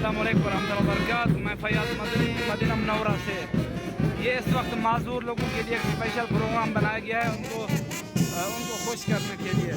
अस्सलाम वालेकुम रहमतुल्लाहि व बरकातहू। मैं फैयाज मदनी मदीना मुनव्वरा से। ये इस वक्त माजूर लोगों के लिए एक स्पेशल प्रोग्राम बनाया गया है उनको खुश करने के लिए।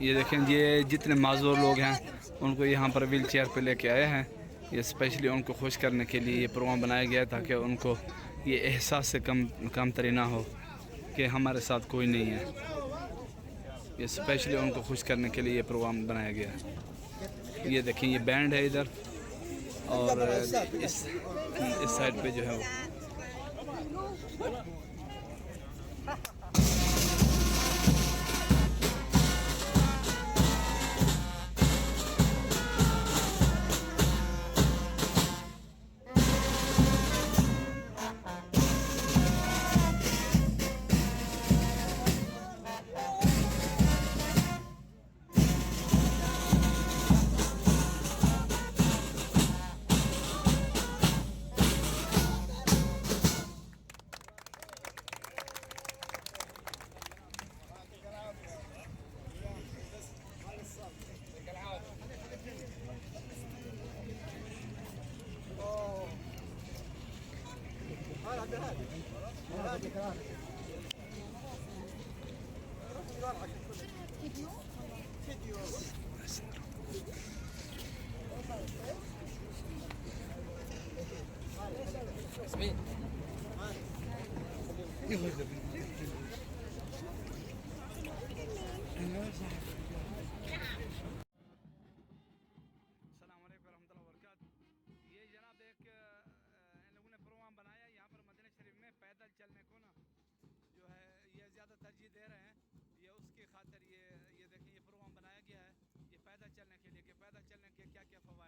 ये देखें, ये जितने माजूर लोग हैं उनको यहाँ पर व्हील चेयर पे लेके आए हैं। ये स्पेशली उनको खुश करने के लिए ये प्रोग्राम बनाया गया है ताकि उनको ये एहसास से कमतरी ना हो कि हमारे साथ कोई नहीं है। ये स्पेशली उनको खुश करने के लिए ये प्रोग्राम बनाया गया है। ये देखें, ये बैंड है इधर और इस साइड पे जो है वो ये जनाब एक इन लोगों ने प्रोग्राम बनाया यहाँ पर मदीना शरीफ में पैदल चलने को ना जो है ये ज़्यादा तरजीह दे रहे हैं। ये उसकी खातिर ये देखें, ये प्रोग्राम बनाया गया है ये पैदल चलने के लिए कि पैदल चलने के क्या क्या फ़वाइद